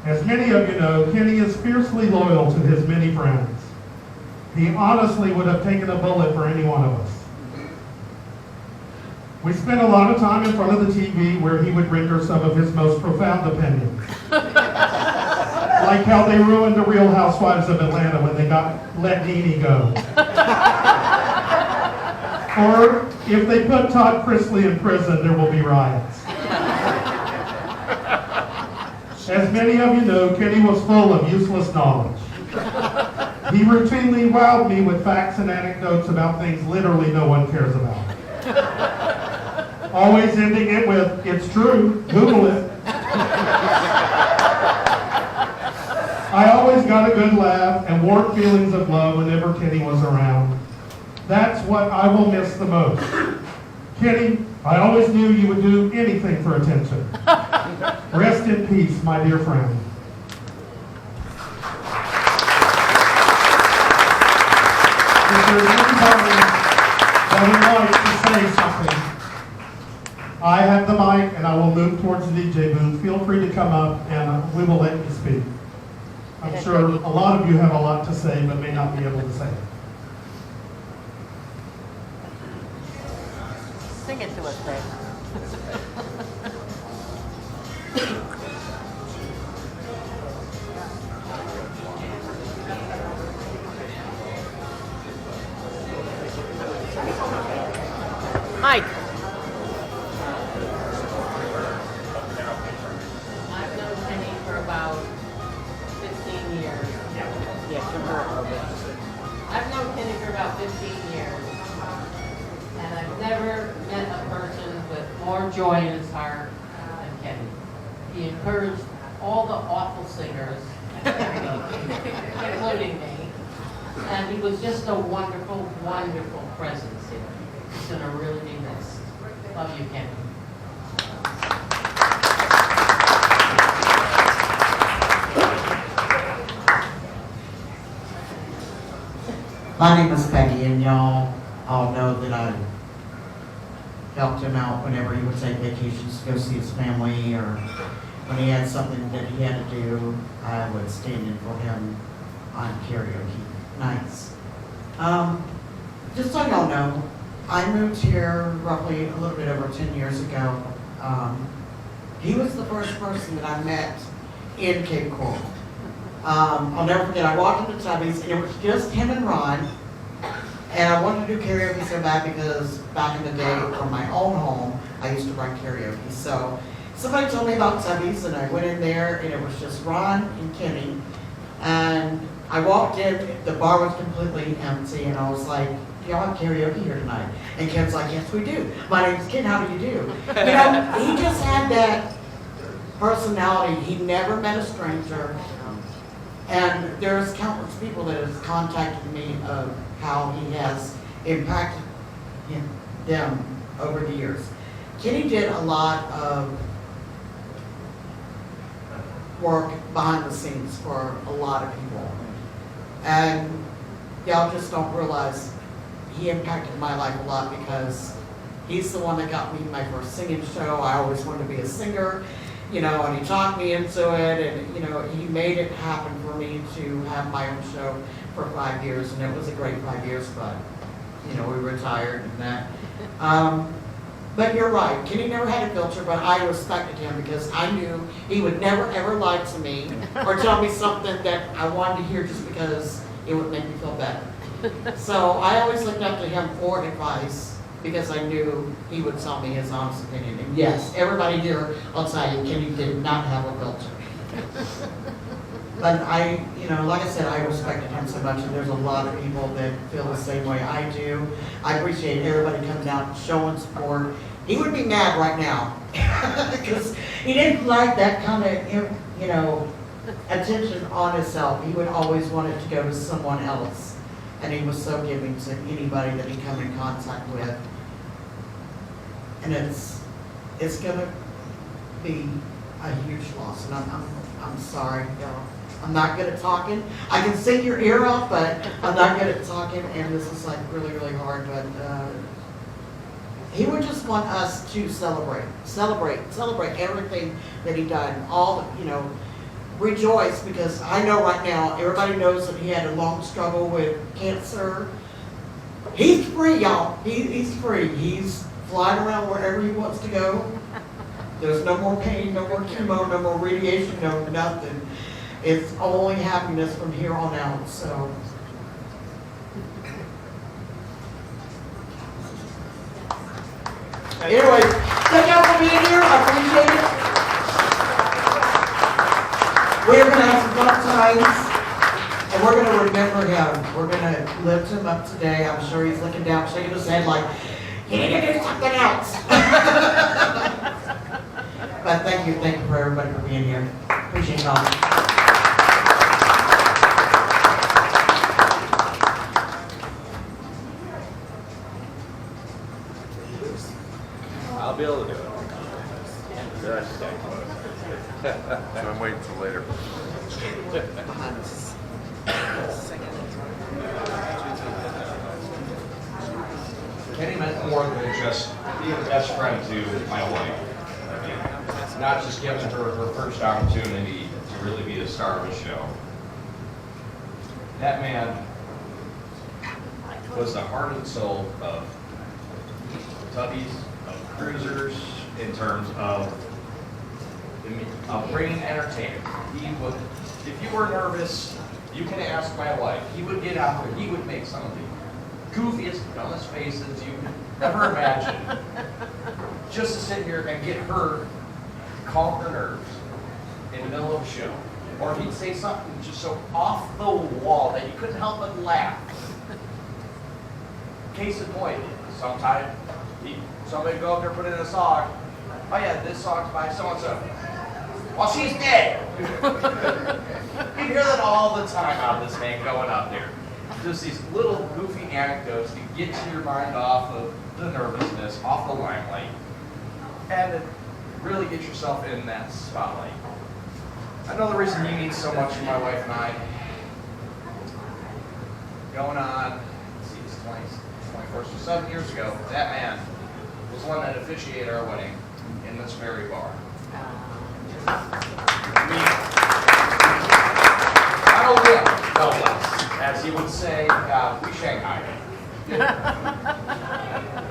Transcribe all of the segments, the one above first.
As many of you know, Kenny is fiercely loyal to his many friends. He honestly would have taken a bullet for any one of us. We spent a lot of time in front of the TV where he would render some of his most profound opinions. Like how they ruined the Real Housewives of Atlanta when they let Nene go. Or if they put Todd Chrisley in prison, there will be riots. As many of you know, Kenny was full of useless knowledge. He routinely wowed me with facts and anecdotes about things literally no one cares about. Always ending it with, "It's true, Google it." I always got a good laugh and warm feelings of love whenever Kenny was around. That's what I will miss the most. Kenny, I always knew you would do anything for attention. Rest in peace, my dear friend. If there's anybody that would like to say something, I have the mic and I will move towards the DJ booth. Feel free to come up and we will let you speak. I'm sure a lot of you have a lot to say but may not be able to say it. Sing it to us, Craig. Mike. I've known Kenny for about 15 years. Yeah, come here a little bit. I've known Kenny for about 15 years. And I've never met a person with more joy in his heart than Kenny. He encouraged all the awful singers, including me. And he was just a wonderful, wonderful presence here. He's going to really be missed. Love you, Kenny. My name is Peggy, and y'all all know that I helped him out whenever he would take vacations to go see his family, or when he had something that he had to do, I would stand in for him on karaoke nights. Just so y'all know, I moved here roughly a little bit over 10 years ago. He was the first person that I met in Cape Coral. I'll never forget, I walked into Tubby's and it was just him and Ron. And I wanted to do karaoke so bad because back in the day from my own home, I used to run karaoke. So somebody told me about Tubby's and I went in there and it was just Ron and Kenny. And I walked in, the bar was completely empty and I was like, "Do y'all have karaoke here tonight?" And Ken's like, "Yes, we do. My name's Ken, how do you do?" You know, he just had that personality. He never met a stranger. And there's countless people that have contacted me of how he has impacted them over the years. Kenny did a lot of work behind the scenes for a lot of people. And y'all just don't realize he impacted my life a lot because he's the one that got me my first singing show. I always wanted to be a singer. You know, and he talked me into it, and, you know, he made it happen for me to have my own show for 5 years, and it was a great 5 years, but, you know, we retired and that. But you're right, Kenny never had a filter, but I respected him because I knew he would never ever lie to me or tell me something that I wanted to hear just because it would make me feel better. So I always looked up to him for advice, because I knew he would tell me his honest opinion. And yes, everybody here, I'll tell you, Kenny did not have a filter. But I, you know, like I said, I respected him so much, and there's a lot of people that feel the same way I do. I appreciate everybody coming out and showing support. He would be mad right now, because he didn't like that kind of, you know, attention on himself. He would always want it to go to someone else. And he was so giving to anybody that he come in contact with. And it's gonna be a huge loss, and I'm sorry, y'all. I'm not good at talking. I can sing your ear off, but I'm not good at talking, and this is like really, really hard, but he would just want us to celebrate everything that he done, all the, you know, rejoice because I know right now, everybody knows that he had a long struggle with cancer. He's free, y'all. He's free. He's flying around wherever he wants to go. There's no more pain, no more chemo, no more radiation, no nothing. It's only happiness from here on out, so. Anyway, thank y'all for being here. I appreciate it. We're going to have some fun times, and we're going to remember him. We're going to lift him up today. I'm sure he's looking down, shaking his head like, you need to do something else. But thank you for everybody for being here. Appreciate y'all. I'll be able to do it. Good. So I'm waiting till later. Kenny meant more than just being a best friend to my wife. I mean, not just giving her her first opportunity to really be the star of the show. That man was the heart and soul of Tubbies, of Cruisers, in terms of bringing entertainment. He would, if you were nervous, you can ask my wife. He would get out there. He would make some of the goofiest, dumbest faces you could ever imagine, just to sit here and get her to calm her nerves in the middle of a show. Or he'd say something just so off the wall that you couldn't help but laugh. Case in point, sometimes somebody would go up there and put in a song. Oh yeah, this song's by so-and-so. Well, she's dead. You hear that all the time out of this man going up there. Just these little goofy anecdotes to get your mind off of the nervousness, off the limelight, and to really get yourself in that spotlight. Another reason you need so much from my wife and I, going on, let's see, it's 24, so 7 years ago, that man was the one that officiated our wedding in this very bar. I don't win, no less. As he would say, we Shanghai him.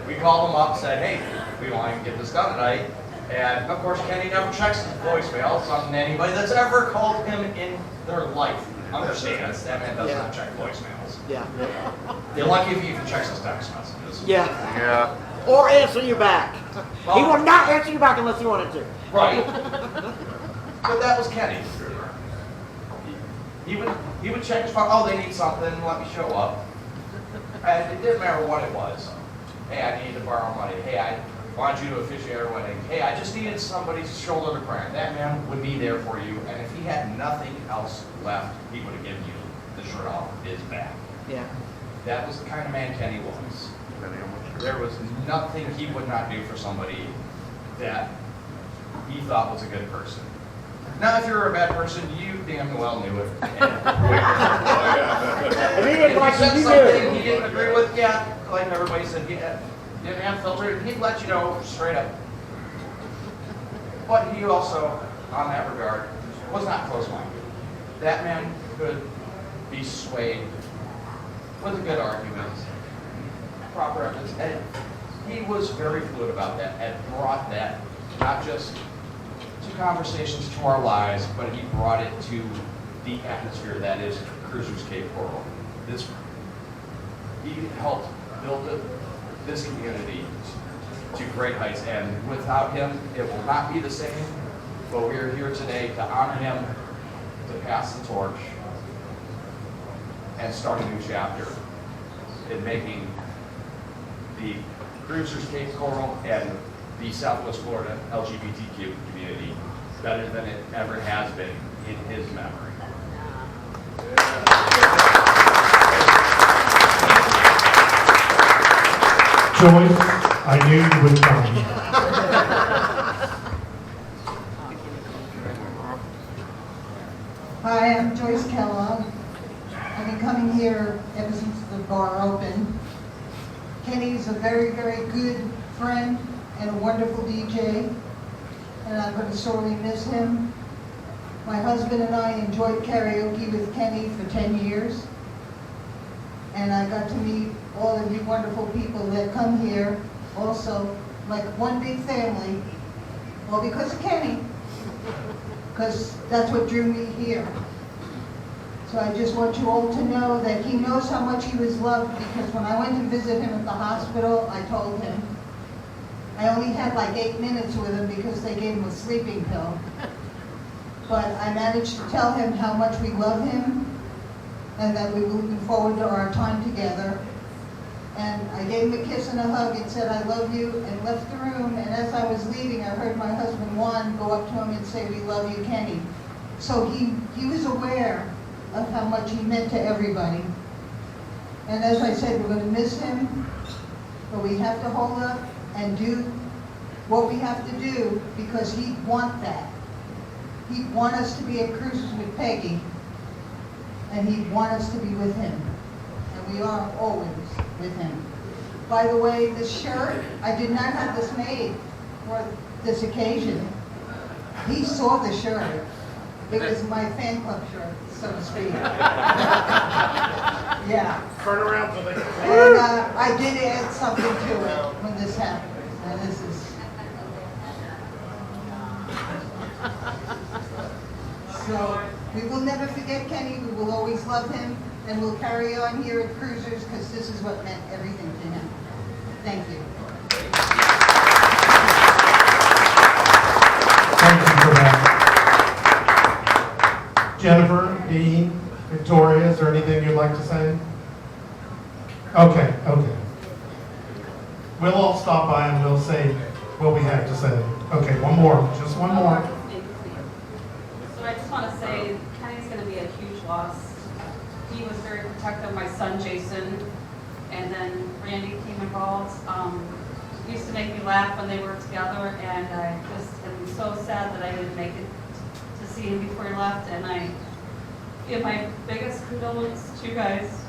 We called him up, said, hey, we want to get this done tonight. And of course, Kenny never checks his voicemail. Something anybody that's ever called him in their life understands that man does not check voicemails. Yeah. You're lucky if he even checks his text messages. Yeah. Yeah. Or answer you back. He will not answer you back unless you wanted to. Right. But that was Kenny. He would check his phone. Oh, they need something. Let me show up. And it didn't matter what it was. Hey, I need to borrow money. Hey, I want you to officiate our wedding. Hey, I just needed somebody's shoulder to cry on. That man would be there for you. And if he had nothing else left, he would have given you the shirt off his back. Yeah. That was the kind of man Kenny was. There was nothing he would not do for somebody that he thought was a good person. Now, if you're a bad person, you damn well knew it. If he didn't like If he said you, something he didn't agree with, yeah, like everybody said, yeah, didn't have filter, he'd let you know straight up. But he also, on that regard, was not close-minded. That man could be swayed with a good argument, proper evidence, and he was very fluid about that and brought that not just to conversations to our lives, but he brought it to the atmosphere that is Cruisers Cape Coral. He helped build this community to great heights, and without him, it will not be the same. But we are here today to honor him, to pass the torch, and start a new chapter in making the Cruisers Cape Coral and the Southwest Florida LGBTQ community better than it ever has been in his memory. Joyce, I knew you would come. Hi, I'm Joyce Kellogg. I've been coming here ever since the bar opened. Kenny's a very, very good friend and a wonderful DJ, and I'm going to sorely miss him. My My husband and I enjoyed karaoke with Kenny for 10 years. And I got to meet all of you wonderful people that come here also, like one big family, all because of Kenny, because that's what drew me here. So I just want you all to know that he knows how much he was loved, because when I went to visit him at the hospital, I told him. I only had like 8 minutes with him because they gave him a sleeping pill. But I managed to tell him how much we love him and that we were looking forward to our time together. And I gave him a kiss and a hug and said, I love you, and left the room. And as I was leaving, I heard my husband Juan go up to him and say, we love you, Kenny. So he was aware of how much he meant to everybody. And as I said, we're going to miss him, but we have to hold up and do what we have to do, because he'd want that. He'd want us to be at cruises with Peggy, and he'd want us to be with him. And we are always with him. By the way, this shirt, I did not have this made for this occasion. He saw the shirt. It was my fan club shirt, so to speak. Yeah. Turn around so they can see. And I did add something to it when this happened. And this is. So we will never forget Kenny. We will always love him, and we'll carry on here at Cruisers, because this is what meant everything to him. Thank you. Thank you for that. Jennifer, Dean, Victoria, is there anything you'd like to say? Okay. We'll all stop by and we'll say what we have to say. Okay, one more, just one more. So I just want to say, Kenny's going to be a huge loss. He was very protective of my son, Jason, and then Randy came involved. He used to make me laugh when they were together, and I just am so sad that I didn't make it to see him before he left, and I give my biggest condolences to you guys,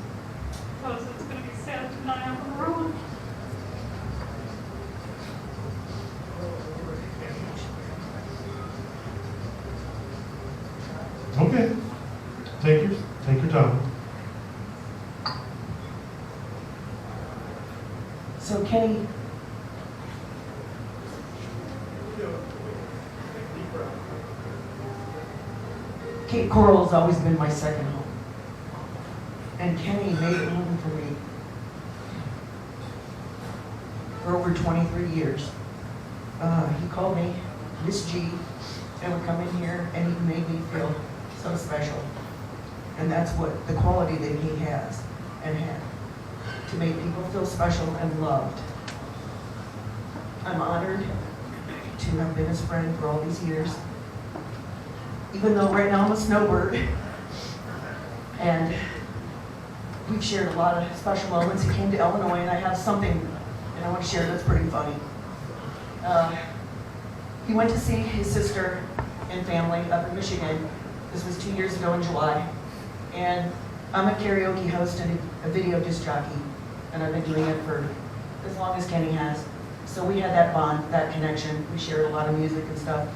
because it's going to be sad to not have him around. Okay, take your time. So Kenny, Cape Coral has always been my second home. And Kenny made it home for me for over 23 years. He called me Miss G, and would come in here, and he made me feel so special. And that's what the quality that he has and had, to make people feel special and loved. I'm honored to have been his friend for all these years, even though right now I'm a snowbird. And we've shared a lot of special moments. He came to Illinois, and I have something that I want to share that's pretty funny. He went to see his sister and family up in Michigan. This was 2 years ago in July. And I'm a karaoke host and a video disc jockey, and I've been doing it for as long as Kenny has. So we had that bond, that connection. We shared a lot of music and stuff.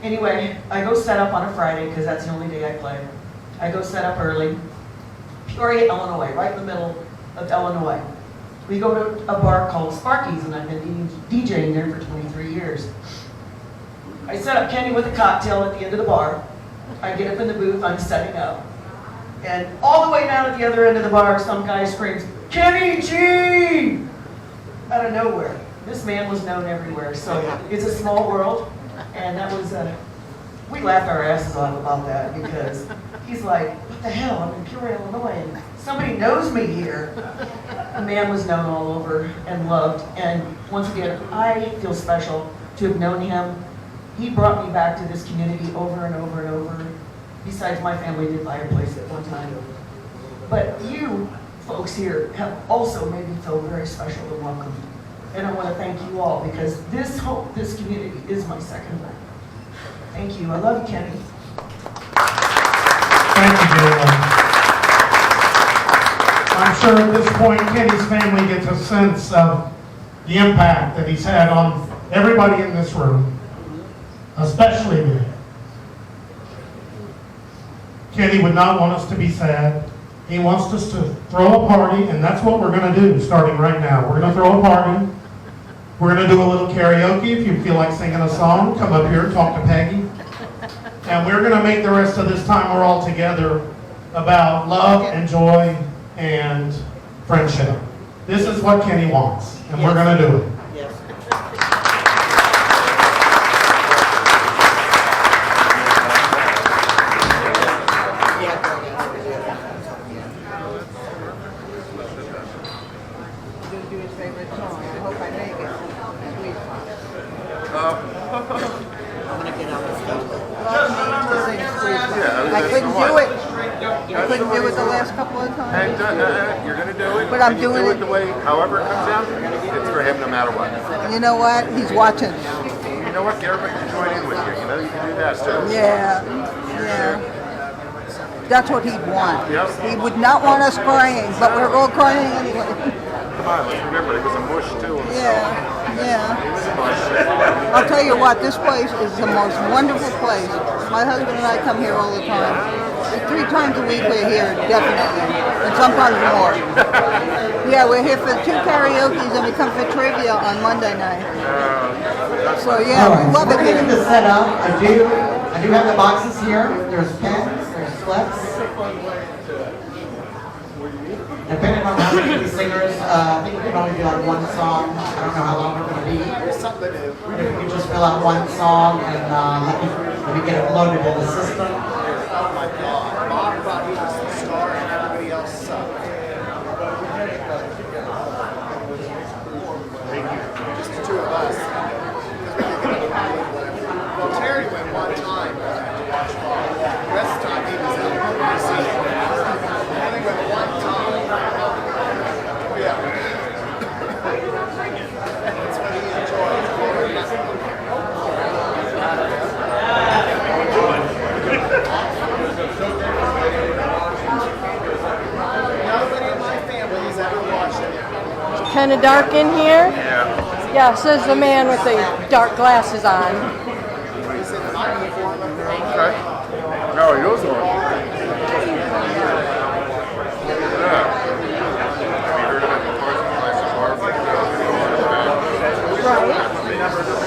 Anyway, I go set up on a Friday, because that's the only day I play. I go set up early. Peoria, Illinois, right in the middle of Illinois. We go to a bar called Sparky's, and I've been DJing there for 23 years. I set up Kenny with a cocktail at the end of the bar. I get up in the booth, I'm setting up. And all the way down at the other end of the bar, some guy screams, "Kenny G!" out of nowhere. This man was known everywhere, so it's a small world. And that was, we laughed our asses off about that, because he's like, what the hell, I'm in Peoria, Illinois, and somebody knows me here. The man was known all over and loved. And once again, I feel special to have known him. He brought me back to this community over and over and over. Besides, my family did buy a place at one time. But you folks here have also made me feel very special and welcome. And I want to thank you all, because this home, this community is my second home. Thank you. I love you, Kenny. Thank you, Jayla. I'm sure at this point, Kenny's family gets a sense of the impact that he's had on everybody in this room, especially me. Kenny would not want us to be sad. He wants us to throw a party, and that's what we're going to do starting right now. We're going to throw a party. We're going to do a little karaoke. If you feel like singing a song, come up here and talk to Peggy. And we're going to make the rest of this time we're all together about love and joy and friendship. This is what Kenny wants, and we're going to do it. Yes. Gonna do his favorite song. I hope I make it. Sweet song. I'm gonna get out this stuff. To sing Sweet Song. I couldn't do it. I couldn't do it the last couple of times. You're gonna do it. But I'm and you doing do it. the way, however it comes out. It's for him no matter what. You know what? He's watching. You know what? Get everybody to join in with you. You know you can do that too. Yeah, yeah. That's what he'd want. Yep. He would not want us crying, but we're all crying anyway. Come on, let's remember it was a mush too. Yeah, yeah. It was a mush. I'll tell you what, this place is the most wonderful place. My husband and I come here all the time. 3 times a week we're here, definitely, and sometimes more. Yeah, we're here for 2 karaoke's and we come for trivia on Monday night. So yeah, All right, we so love we're it getting here. this set up. I do have the boxes here. There's pens, there's slips. Depending on how many singers, I think we can only do like 1 song. I don't know how long we're gonna be. If you can just fill out 1 song and let me get it loaded in the system. Oh my God, Bob thought he was the star and everybody else sucked. Just the 2 of us. Well, Terry went 1 time to watch Bob. The rest of the time he was at the scene. I think went 1 time. Oh yeah. That's what he enjoyed. Nobody in my family has ever watched it. Kind of dark in here? Yeah. Yeah, says the man with the dark glasses on. He said, I'm the form of the Okay. No, he was one. Yeah. Have you heard of it before? Right.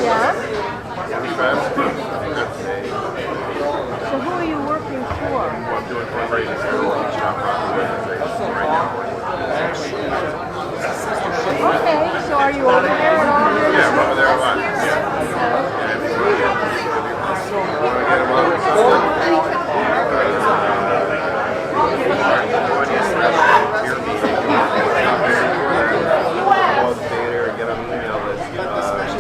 Yeah. Pretty fast. So who are you working for? I'm doing fundraising.